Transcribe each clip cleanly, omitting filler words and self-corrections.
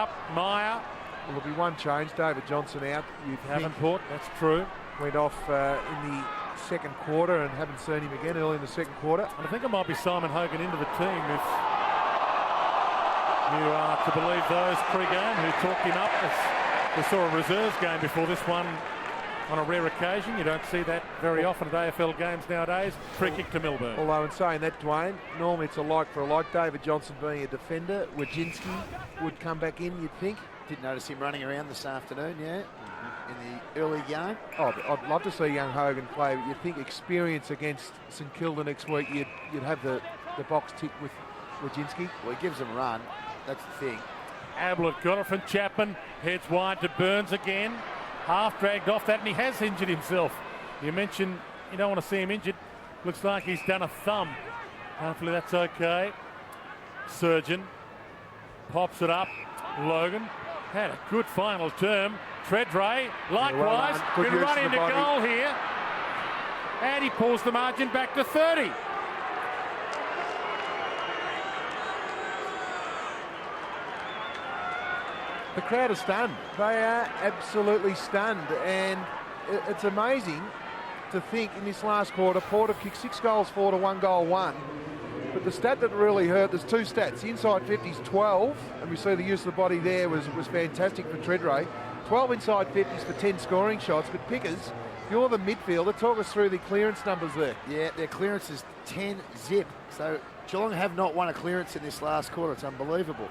Up, Meyer. Well, there'll be one change. David Johnson out. Davenport, that's true. Went off in the second quarter and haven't seen him again early in the second quarter. And I think it might be Simon Hogan into the team if you are to believe those pre-game who talked him up. We saw a reserves game before this one on a rare occasion. You don't see that very often at AFL games nowadays. Free kick to Milburn. Although in saying that, Dwayne, normally it's a like for a like. David Johnson being a defender, Wojcinski would come back in, you'd think. Didn't notice him running around this afternoon, in the early game. Oh, I'd love to see young Hogan play, but you'd think experience against St Kilda next week, you'd have the box ticked with Wojcinski. Well, he gives them a run. That's the thing. Ablett got it from Chapman. Heads wide to Burns again. Half dragged off that, and he has injured himself. You mentioned you don't want to see him injured. Looks like he's done a thumb. Hopefully that's okay. Surgeon pops it up. Logan had a good final term. Treadray, likewise, been run into goal here. And he pulls the margin back to 30. The crowd are stunned. They are absolutely stunned, and it's amazing to think in this last quarter, Port have kicked 6 goals for to 1 goal 1. But the stat that really hurt, there's 2 stats. The inside 50s 12, and we see the use of the body there was fantastic for Treadray. 12 inside 50s for 10 scoring shots, but Pickers, you're the midfielder. Talk us through the clearance numbers there. Yeah, their clearance is 10 zip. So Geelong have not won a clearance in this last quarter. It's unbelievable.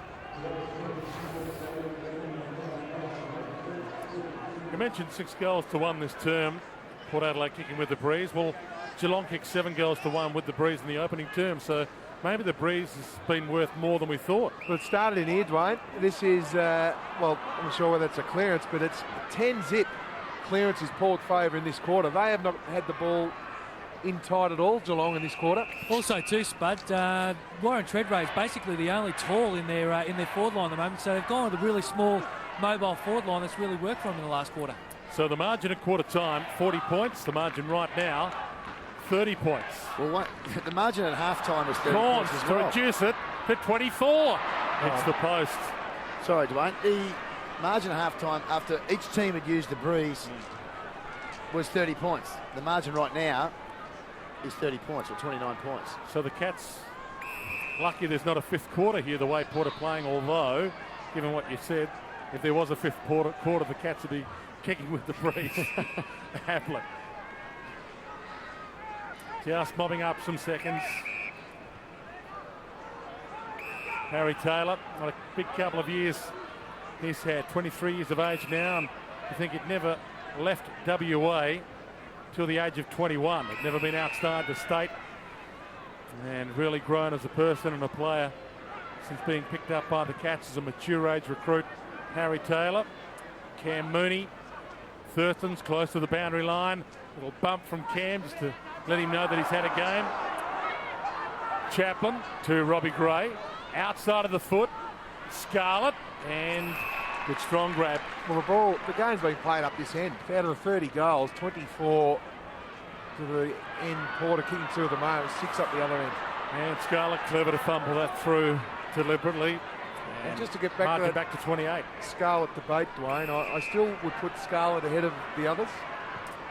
You mentioned 6 goals to 1 this term. Port Adelaide kicking with the breeze. Well, Geelong kicked 7 goals to 1 with the breeze in the opening term, so maybe the breeze has been worth more than we thought. Well, it started in here, Dwayne. This is, well, I'm not sure whether it's a clearance, but it's 10 zip clearance is Port's favour in this quarter. They have not had the ball in tight at all, Geelong, in this quarter. Also too, Spud, Warren Treadray is basically the only tall in their forward line at the moment, so they've gone with a really small mobile forward line that's really worked for them in the last quarter. So the margin at quarter time, 40 points. The margin right now, 30 points. Well, the margin at half-time was 30 Corns points as to well. reduce it to 24. It's the post. Sorry, Dwayne. The margin at half-time after each team had used the breeze was 30 points. The margin right now is 30 points, or 29 points. So the Cats, lucky there's not a 5th quarter here the way Port are playing, although, given what you said, if there was a 5th quarter, the Cats would be kicking with the breeze. Happily. Just mobbing up some seconds. Harry Taylor, not a big couple of years he's had, 23 years of age now, and I think he'd never left WA till the age of 21. He'd never been outside the state, and really grown as a person and a player since being picked up by the Cats as a mature age recruit. Harry Taylor, Cam Mooney, Thurston's close to the boundary line. Little bump from Cam just to let him know that he's had a game. Chaplin to Robbie Gray, outside of the foot, Scarlett, and good strong grab. Well, the game's been played up this end. Out of the 30 goals, 24 to the end. Porter kicking 2 at the moment, 6 up the other end. And Scarlett clever to fumble that through deliberately. And just to get back to, back to 28. Scarlett debate, Dwayne, I still would put Scarlett ahead of the others.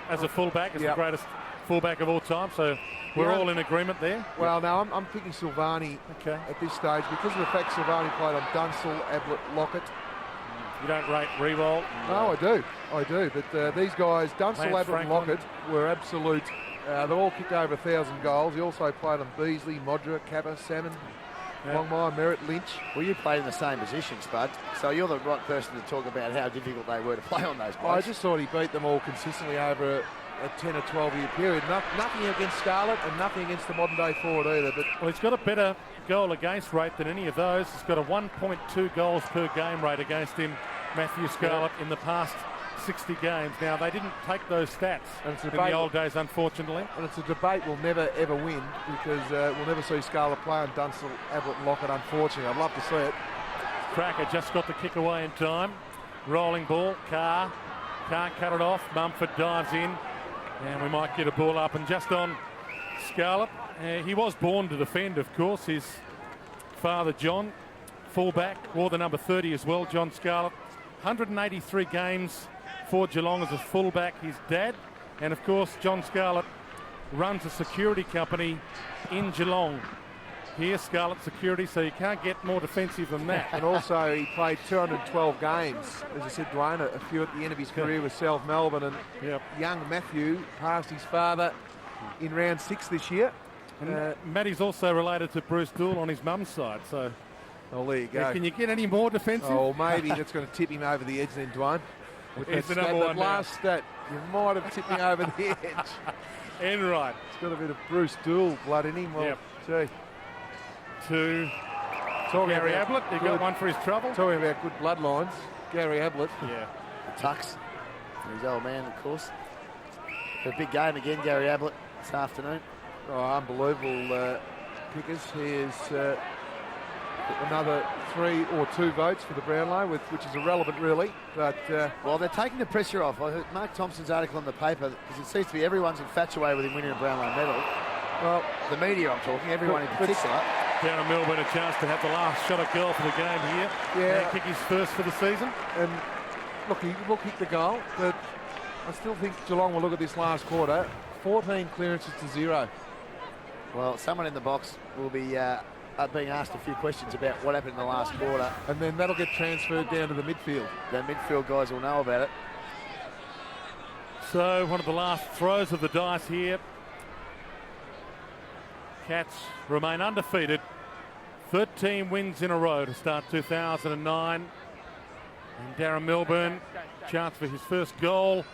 As a fullback, as the greatest fullback of all time, so we're all in agreement there. Well, no, I'm picking Silvani at this stage because of the fact Silvani played on Dunsell, Ablett, Lockett. You don't rate Riewoldt? No, I do. But these guys, Dunsell, Ablett and Lockett, were absolute. They've all kicked over 1,000 goals. He also played on Beasley, Modra, Kappa, Salmon, Longmire, Merritt, Lynch. Well, you played in the same position, Spud, so you're the right person to talk about how difficult they were to play on those players. I just thought he beat them all consistently over a 10 or 12-year period. Nothing against Scarlett and nothing against the modern-day forward either. But well, he's got a better goal against rate than any of those. He's got a 1.2 goals per game rate against him, Matthew Scarlett, in the past 60 games. Now, they didn't take those stats in the old days, unfortunately. And it's a debate we'll never, ever win because we'll never see Scarlett play on Dunsell, Ablett and Lockett, unfortunately. I'd love to see it. Cracker just got the kick away in time. Rolling ball, Carr can't cut it off. Mumford dives in, and we might get a ball up. And just on Scarlett, he was born to defend, of course. His father, John, fullback, wore the number 30 as well, John Scarlett. 183 games for Geelong as a fullback. His dad, and of course, John Scarlett runs a security company in Geelong. Here, Scarlett Security, so you can't get more defensive than that. And also, he played 212 games, as I said, Dwayne, a few at the end of his career with South Melbourne. And young Matthew passed his father in round 6 this year. And Matty's also related to Bruce Dool on his mum's side, so. Oh, there you go. Can you get any more defensive? Oh, maybe that's going to tip him over the edge then, Dwayne. With It's the that number one last stat, you might have tipped me over the edge. Enright. It's got a bit of Bruce Dool blood in him. Well, gee. To Talking Gary about Ablett, he got one for his trouble. Talking about good bloodlines, Gary Ablett. Yeah. Tucks. His old man, of course. A big game again, Gary Ablett, this afternoon. Oh, unbelievable pickers. Here's another 3 or 2 votes for the Brownlow, which is irrelevant really. But well, they're taking the pressure off. I heard Mark Thompson's article in the paper, because it seems to be everyone's infatuated with him winning a Brownlow medal. well, The media, I'm talking, everyone in particular. Down in Melbourne, a chance to have the last shot at goal for the game here. Yeah. And kick his first for the season. and look, he will kick the goal, but I still think Geelong will look at this last quarter. 14 clearances to 0. Well, someone in the box will be being asked a few questions about what happened in the last quarter. And then that'll get transferred down to the midfield. The midfield guys will know about it. So one of the last throws of the dice here. Cats remain undefeated. 13 wins in a row to start 2009. And Darren Milburn, chance for his first goal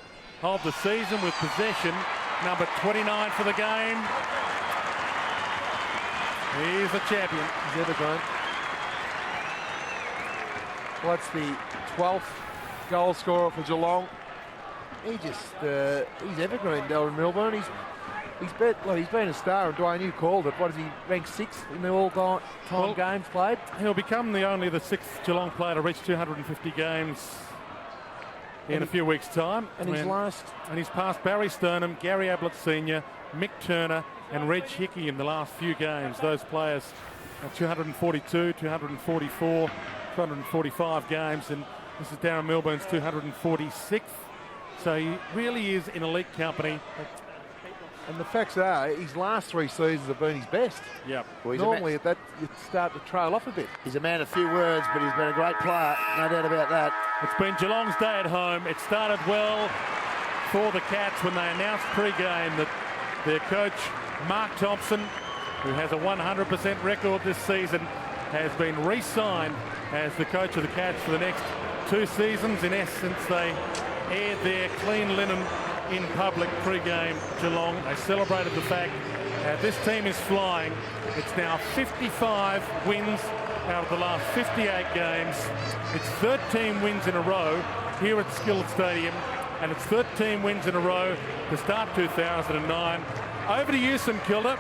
of the season with possession. Number 29 for the game. He's the champion. He's evergreen. Well, that's the 12th goal scorer for Geelong. He's evergreen, Darren Milburn. He's been a star, and Dwayne, you called it. What is he, ranked 6th in the all-time games played? He'll become the 6th Geelong player to reach 250 games in a few weeks' time. And he's passed Barry Sternham, Gary Ablett Sr., Mick Turner and Reg Hickey in the last few games. Those players are 242, 244, 245 games, and this is Darren Milburn's 246th. So he really is in elite company. And the facts are, his last 3 seasons have been his best. Yep. Well, normally at that, you start to trail off a bit. He's a man of few words, but he's been a great player, no doubt about that. It's been Geelong's day at home. It started well for the Cats when they announced pre-game that their coach, Mark Thompson, who has a 100% record this season, has been re-signed as the coach of the Cats for the next 2 seasons. In essence, they aired their clean linen in public pre-game Geelong. They celebrated the fact that this team is flying. It's now 55 wins out of the last 58 games. It's 13 wins in a row here at Skillett Stadium, and it's 13 wins in a row to start 2009. Over to you, St Kilda.